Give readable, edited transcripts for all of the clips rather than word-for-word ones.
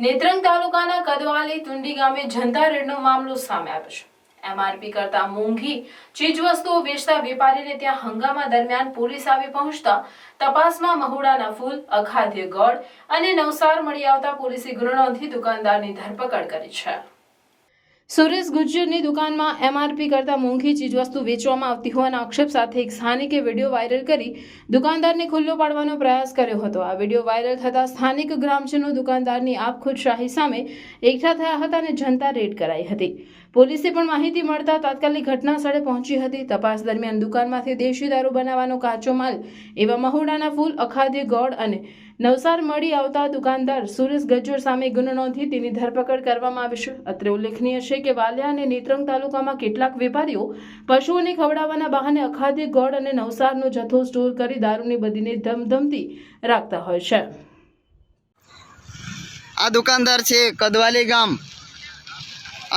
નેત્રંગ તાલુકાના કદવાલી તુંડી ગામે જનતા રેડનો મામલો સામે આવ્યો છે। એમઆરપી કરતા મોંઘી ચીજવસ્તુઓ વેચતા વેપારીને ત્યાં હંગામા દરમિયાન પોલીસ આવી પહોંચતા તપાસમાં મહુડાના ફૂલ, અખાદ્ય ગોળ અને નવસાર મળી આવતા પોલીસે ગુનો નોંધી દુકાનદારની ધરપકડ કરી છે। સુરેશ ગુજ્જરની દુકાનમાં એમઆરપી કરતા મોંઘી ચીજવસ્તુ વેચવામાં આવતી હોવાના આક્ષેપ સાથે એક સ્થાનિકે વિડીયો વાયરલ કરી દુકાનદારને ખુલ્લો પાડવાનો પ્રયાસ કર્યો હતો। આ વિડીયો વાયરલ થતા સ્થાનિક ગ્રામજનો દુકાનદારની આપખુદશાહી સામે એકઠા થયા હતા અને જનતા રેડ કરાઈ હતી। પોલીસે પણ માહિતી મળતા તાત્કાલિક ઘટના સ્થળે પહોંચી હતી। તપાસ દરમિયાન દુકાનમાંથી દેશી દારૂ બનાવવાનો કાચો માલ એવા મહુડાના ફૂલ, અખાદ્ય ગોળ અને નવસાર મળી આવતા દુકાનદાર સુરેશ ગજ્જર સામે ગુનો નોંધી તેની ધરપકડ કરવામાં આવી છે। અત્રે ઉલ્લેખનીય છે કે વાલિયા અને નેત્રંગ તાલુકામાં કેટલાક વેપારીઓ પશુઓને ખવડાવવાના બહાને અખાદ્ય ગોળ અને નવસારનો જથ્થો સ્ટોર કરી દારૂની બદીને ધમધમતી રાખતા હોય છે। આ દુકાનદાર છે કદવાલી ગામ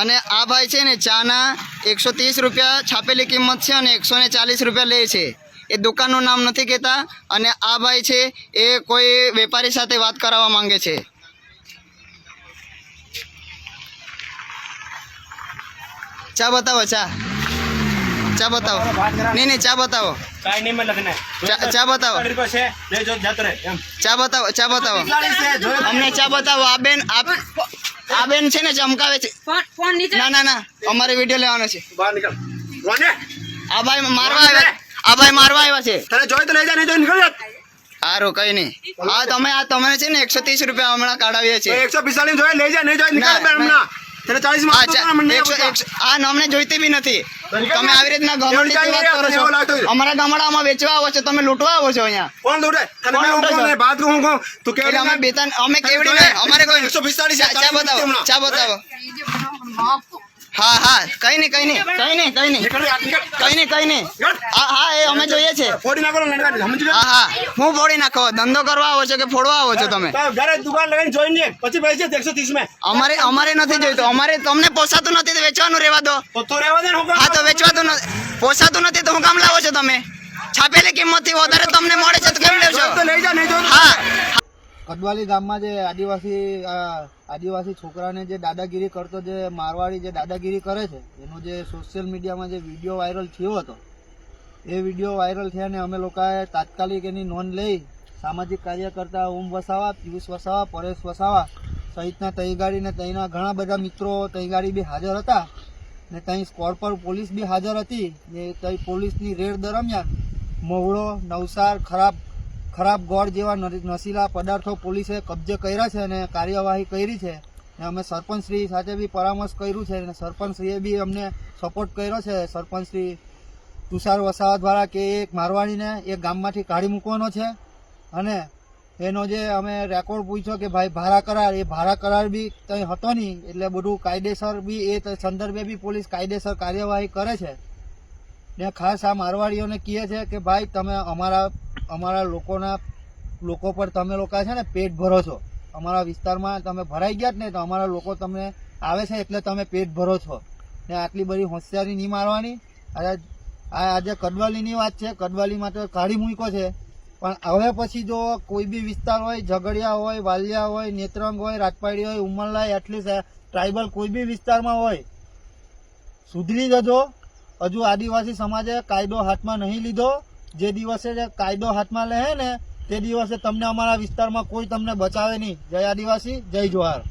અને આ ભાઈ છે ને ચાના 130 રૂપિયા છાપેલી કિંમત છે અને 140 રૂપિયા લે છે। એ દુકાનનું નામ નથી કહેતા અને આ ભાઈ છે એ કોઈ વેપારી સાથે વાત કરાવવા માંગે છે। ચા બતાવો, ચા બતાવો। નહીં ચા બતાવો, ચા બતાવો, ચા બતાવો અમને ચા બતાવો। આ બેન છે ને ચમકાવે છે। ના અમારે વિડીયો લેવાનો છે। આ ભાઈ મારવા આવ્યા છે। સારું કઈ નહીં। તમે છે ને 130 રૂપિયા હમણાં કાઢાવીએ છીએ। 145 જોઈએ, લઈ જા, નહીં જોઈએ નિકાલ બે હમણાં। તને 40 માં અમને જોઈતી બી નથી। તમે આવી રીતના ગવર્મેન્ટ વાત કરો છો। અમારા ગામડામાં વેચવા આવો છો, તમે લૂંટવા આવો છો અહીંયા। કોણ લૂંટે? તને મેં કોણ બાત કહું તું કે અમે કેવડી નહીં, અમારે કોઈ 145 ચા બતાવો। હા કઈ નહીં હા એ અમે જોઈએ છે। ફોડી નાખો ને। હા હું ફોડી નાખો? ધંધો કરવા આવો છો કે ફોડવા આવો છો તમે? ઘરે દુકાન લગાવીને જોઈને પછી પૈસા 130 માં અમારે નથી જોઈતું। અમારે તમને પોસાતું નથી તો વેચવાનું રહેવા દો। તો રહેવા દે ને। હા તો વેચવાતું નથી, પોસાતું નથી તો હું કામ લાવો છો તમે? છાપેલી કિંમતથી વધારે તમને મળે છે તો કેમ લેવ છો? લઈ જા, નહીં જોઈએ। હા કદવાલી ગામમાં જે આદિવાસી છોકરાને જે દાદાગીરી કરતો, જે મારવાડી જે દાદાગીરી કરે છે, એનો જે સોશિયલ મીડિયામાં જે વિડીયો વાયરલ થયો હતો, એ વિડીયો વાયરલ થયાને અમે લોકોએ તાત્કાલિક એની નોંધ લઈ સામાજિક કાર્યકર્તા ઓમ વસાવા, પિયુષ વસાવા, પરેશ વસાવા સહિતના તઈગાડી ને તઈના ઘણા બધા મિત્રો તઈગાડી બી હાજર હતા ને તઈ સ્કોડ પર પોલીસ બી હાજર હતી ને તઈ પોલીસની રેડ દરમિયાન મહુડો, નવસાર, ખરાબ ગોળ જેવા નશીલા પદાર્થો પોલીસે કબજે કર્યા છે અને કાર્યવાહી કરી છે। ને અમે સરપંચશ્રી સાથે બી પરામર્શ કર્યું છે અને સરપંચશ્રીએ બી અમને સપોર્ટ કર્યો છે। સરપંચશ્રી તુષાર વસાવા દ્વારા કે એક મારવાડીને એક ગામમાંથી કાઢી મૂકવાનો છે અને એનો જે અમે રેકોર્ડ પૂછ્યો કે ભાઈ ભાડા કરાર, એ ભાડા કરાર બી કંઈ હતો નહીં, એટલે બધું કાયદેસર બી એ સંદર્ભે બી પોલીસ કાયદેસર કાર્યવાહી કરે છે। ને ખાસ આ મારવાડીઓને કહે છે કે ભાઈ તમે અમારા લોકો પર તમે લોકો છે ને પેટ ભરો છો। અમારા વિસ્તારમાં તમે ભરાઈ ગયા જ ને તો અમારા લોકો તમને આવે છે એટલે તમે પેટ ભરો છો ને આટલી બધી હોશિયારી નહીં મારવાની। આજે કદવાલીની વાત છે, કદવાલીમાં તો કાઢી મૂક્યો છે, પણ હવે પછી જો કોઈ બી વિસ્તાર હોય, ઝઘડિયા હોય, વાલિયા હોય, નેત્રંગ હોય, રાજપાડી હોય, ઉમરલાય, એટલીસ્ટ ટ્રાઇબલ કોઈ બી વિસ્તારમાં હોય, સુધરી જજો। હજુ આદિવાસી સમાજે કાયદો હાથમાં નહીં લીધો। જે દિવસે કાયદો હાથમાં લે ને તે દિવસે તમને અમારા વિસ્તારમાં કોઈ તમને બચાવે નહીં। જય આદિવાસી, જય જોહાર।